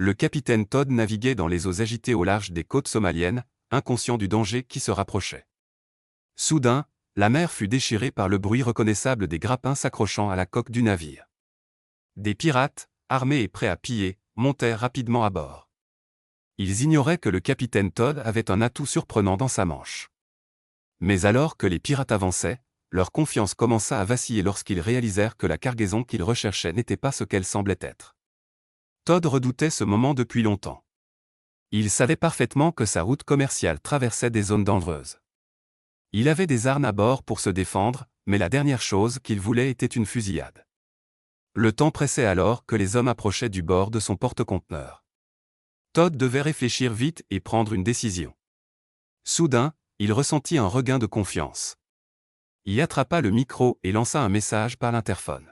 Le capitaine Todd naviguait dans les eaux agitées au large des côtes somaliennes, inconscient du danger qui se rapprochait. Soudain, la mer fut déchirée par le bruit reconnaissable des grappins s'accrochant à la coque du navire. Des pirates, armés et prêts à piller, montèrent rapidement à bord. Ils ignoraient que le capitaine Todd avait un atout surprenant dans sa manche. Mais alors que les pirates avançaient, leur confiance commença à vaciller lorsqu'ils réalisèrent que la cargaison qu'ils recherchaient n'était pas ce qu'elle semblait être. Todd redoutait ce moment depuis longtemps. Il savait parfaitement que sa route commerciale traversait des zones dangereuses. Il avait des armes à bord pour se défendre, mais la dernière chose qu'il voulait était une fusillade. Le temps pressait alors que les hommes approchaient du bord de son porte-conteneurs. Todd devait réfléchir vite et prendre une décision. Soudain, il ressentit un regain de confiance. Il attrapa le micro et lança un message par l'interphone.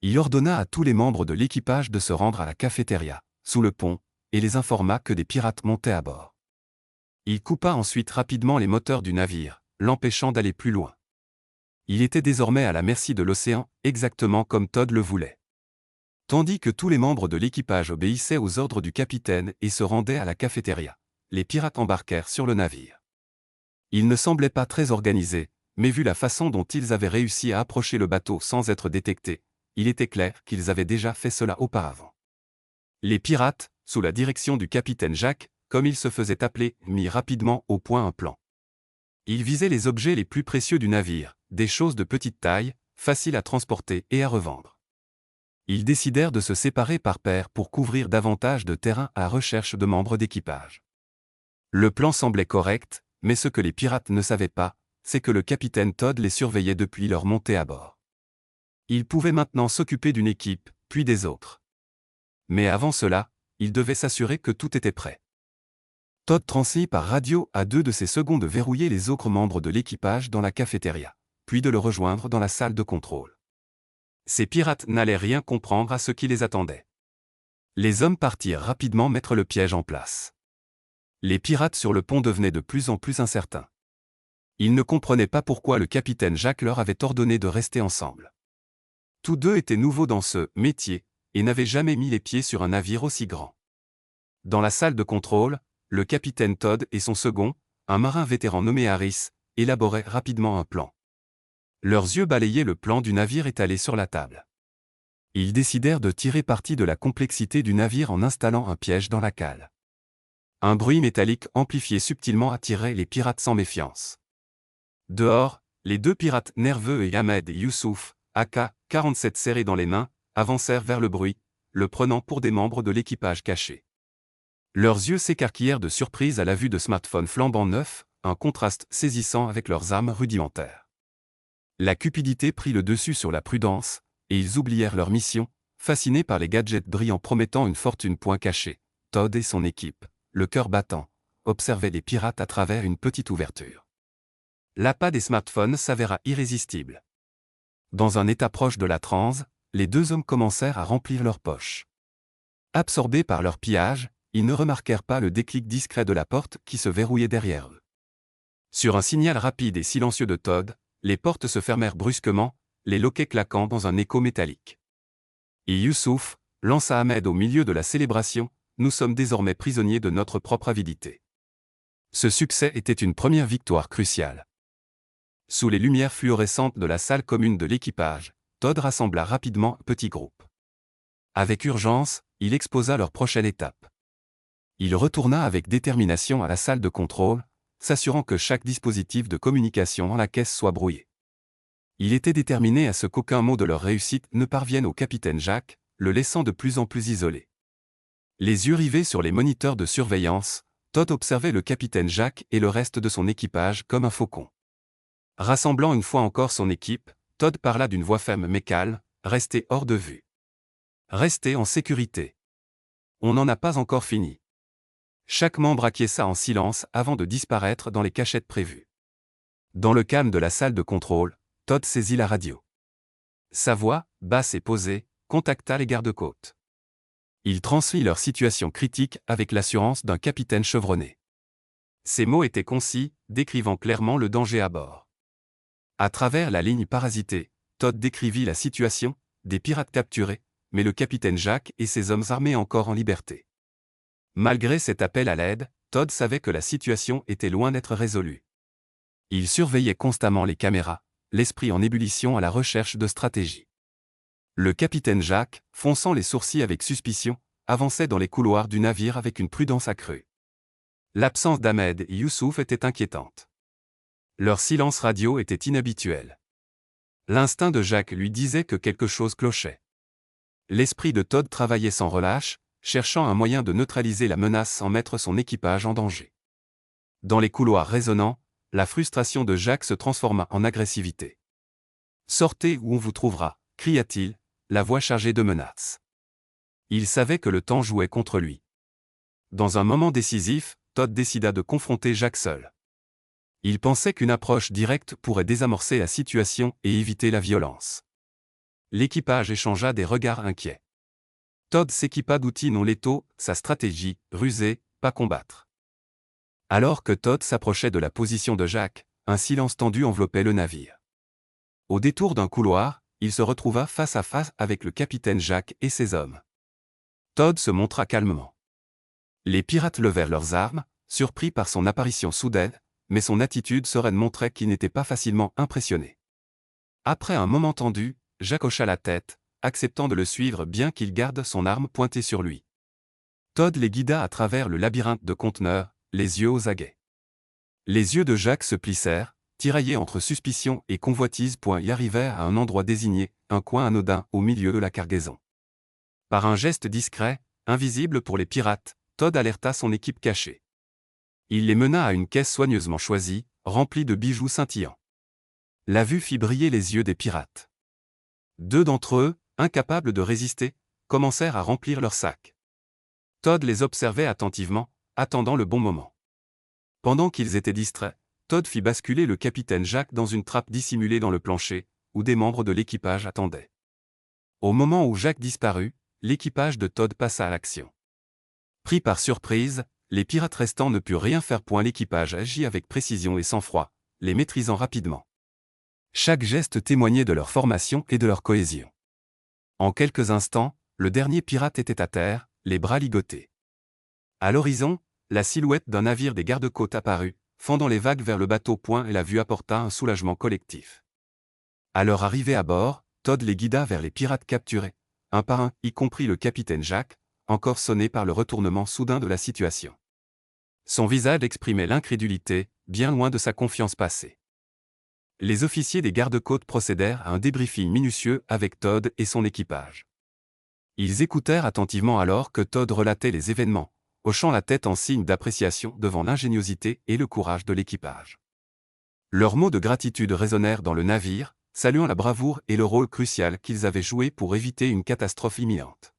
Il ordonna à tous les membres de l'équipage de se rendre à la cafétéria, sous le pont, et les informa que des pirates montaient à bord. Il coupa ensuite rapidement les moteurs du navire, l'empêchant d'aller plus loin. Il était désormais à la merci de l'océan, exactement comme Todd le voulait. Tandis que tous les membres de l'équipage obéissaient aux ordres du capitaine et se rendaient à la cafétéria, les pirates embarquèrent sur le navire. Ils ne semblaient pas très organisés, mais vu la façon dont ils avaient réussi à approcher le bateau sans être détectés, il était clair qu'ils avaient déjà fait cela auparavant. Les pirates, sous la direction du capitaine Jacques, comme il se faisait appeler, mirent rapidement au point un plan. Ils visaient les objets les plus précieux du navire, des choses de petite taille, faciles à transporter et à revendre. Ils décidèrent de se séparer par paires pour couvrir davantage de terrain à la recherche de membres d'équipage. Le plan semblait correct, mais ce que les pirates ne savaient pas, c'est que le capitaine Todd les surveillait depuis leur montée à bord. Il pouvait maintenant s'occuper d'une équipe, puis des autres. Mais avant cela, il devait s'assurer que tout était prêt. Todd transmit par radio à 2 de ses seconds de verrouiller les autres membres de l'équipage dans la cafétéria, puis de le rejoindre dans la salle de contrôle. Ces pirates n'allaient rien comprendre à ce qui les attendait. Les hommes partirent rapidement mettre le piège en place. Les pirates sur le pont devenaient de plus en plus incertains. Ils ne comprenaient pas pourquoi le capitaine Jacques leur avait ordonné de rester ensemble. Tous deux étaient nouveaux dans ce métier et n'avaient jamais mis les pieds sur un navire aussi grand. Dans la salle de contrôle, le capitaine Todd et son second, un marin vétéran nommé Harris, élaboraient rapidement un plan. Leurs yeux balayaient le plan du navire étalé sur la table. Ils décidèrent de tirer parti de la complexité du navire en installant un piège dans la cale. Un bruit métallique amplifié subtilement attirait les pirates sans méfiance. Dehors, les 2 pirates nerveux et Ahmed et Youssouf, AK-47 serrés dans les mains, avancèrent vers le bruit, le prenant pour des membres de l'équipage caché. Leurs yeux s'écarquillèrent de surprise à la vue de smartphones flambant neufs, un contraste saisissant avec leurs armes rudimentaires. La cupidité prit le dessus sur la prudence, et ils oublièrent leur mission, fascinés par les gadgets brillants promettant une fortune point cachée. Todd et son équipe, le cœur battant, observaient les pirates à travers une petite ouverture. L'appât des smartphones s'avéra irrésistible. Dans un état proche de la transe, les 2 hommes commencèrent à remplir leurs poches. Absorbés par leur pillage, ils ne remarquèrent pas le déclic discret de la porte qui se verrouillait derrière eux. Sur un signal rapide et silencieux de Todd, les portes se fermèrent brusquement, les loquets claquant dans un écho métallique. Et Youssouf lança Ahmed au milieu de la célébration, « Nous sommes désormais prisonniers de notre propre avidité ». Ce succès était une première victoire cruciale. Sous les lumières fluorescentes de la salle commune de l'équipage, Todd rassembla rapidement un petit groupe. Avec urgence, il exposa leur prochaine étape. Il retourna avec détermination à la salle de contrôle, s'assurant que chaque dispositif de communication dans la caisse soit brouillé. Il était déterminé à ce qu'aucun mot de leur réussite ne parvienne au capitaine Jacques, le laissant de plus en plus isolé. Les yeux rivés sur les moniteurs de surveillance, Todd observait le capitaine Jacques et le reste de son équipage comme un faucon. Rassemblant une fois encore son équipe, Todd parla d'une voix ferme mais calme, « Restez hors de vue. Restez en sécurité. On n'en a pas encore fini. » Chaque membre acquiesça en silence avant de disparaître dans les cachettes prévues. Dans le calme de la salle de contrôle, Todd saisit la radio. Sa voix, basse et posée, contacta les gardes-côtes. Il transmit leur situation critique avec l'assurance d'un capitaine chevronné. Ses mots étaient concis, décrivant clairement le danger à bord. À travers la ligne parasitée, Todd décrivit la situation, des pirates capturés, mais le capitaine Jack et ses hommes armés encore en liberté. Malgré cet appel à l'aide, Todd savait que la situation était loin d'être résolue. Il surveillait constamment les caméras, l'esprit en ébullition à la recherche de stratégies. Le capitaine Jack, fronçant les sourcils avec suspicion, avançait dans les couloirs du navire avec une prudence accrue. L'absence d'Ahmed et Youssouf était inquiétante. Leur silence radio était inhabituel. L'instinct de Jack lui disait que quelque chose clochait. L'esprit de Todd travaillait sans relâche, cherchant un moyen de neutraliser la menace sans mettre son équipage en danger. Dans les couloirs résonnants, la frustration de Jack se transforma en agressivité. « Sortez ou on vous trouvera », cria-t-il, la voix chargée de menaces. Il savait que le temps jouait contre lui. Dans un moment décisif, Todd décida de confronter Jack seul. Il pensait qu'une approche directe pourrait désamorcer la situation et éviter la violence. L'équipage échangea des regards inquiets. Todd s'équipa d'outils non létaux, sa stratégie, ruser, pas combattre. Alors que Todd s'approchait de la position de Jack, un silence tendu enveloppait le navire. Au détour d'un couloir, il se retrouva face à face avec le capitaine Jack et ses hommes. Todd se montra calmement. Les pirates levèrent leurs armes, surpris par son apparition soudaine, mais son attitude sereine montrait qu'il n'était pas facilement impressionné. Après un moment tendu, Jack hocha la tête, acceptant de le suivre bien qu'il garde son arme pointée sur lui. Todd les guida à travers le labyrinthe de conteneurs, les yeux aux aguets. Les yeux de Jack se plissèrent, tiraillés entre suspicion et convoitise. Ils arrivèrent à un endroit désigné, un coin anodin au milieu de la cargaison. Par un geste discret, invisible pour les pirates, Todd alerta son équipe cachée. Il les mena à une caisse soigneusement choisie, remplie de bijoux scintillants. La vue fit briller les yeux des pirates. Deux d'entre eux, incapables de résister, commencèrent à remplir leurs sacs. Todd les observait attentivement, attendant le bon moment. Pendant qu'ils étaient distraits, Todd fit basculer le capitaine Jack dans une trappe dissimulée dans le plancher, où des membres de l'équipage attendaient. Au moment où Jack disparut, l'équipage de Todd passa à l'action. Pris par surprise, les pirates restants ne purent rien faire. L'équipage agit avec précision et sang-froid, les maîtrisant rapidement. Chaque geste témoignait de leur formation et de leur cohésion. En quelques instants, le dernier pirate était à terre, les bras ligotés. À l'horizon, la silhouette d'un navire des gardes-côtes apparut, fendant les vagues vers le bateau. Et la vue apporta un soulagement collectif. À leur arrivée à bord, Todd les guida vers les pirates capturés, un par un, y compris le capitaine Jack, encore sonné par le retournement soudain de la situation. Son visage exprimait l'incrédulité, bien loin de sa confiance passée. Les officiers des gardes-côtes procédèrent à un débriefing minutieux avec Todd et son équipage. Ils écoutèrent attentivement alors que Todd relatait les événements, hochant la tête en signe d'appréciation devant l'ingéniosité et le courage de l'équipage. Leurs mots de gratitude résonnèrent dans le navire, saluant la bravoure et le rôle crucial qu'ils avaient joué pour éviter une catastrophe imminente.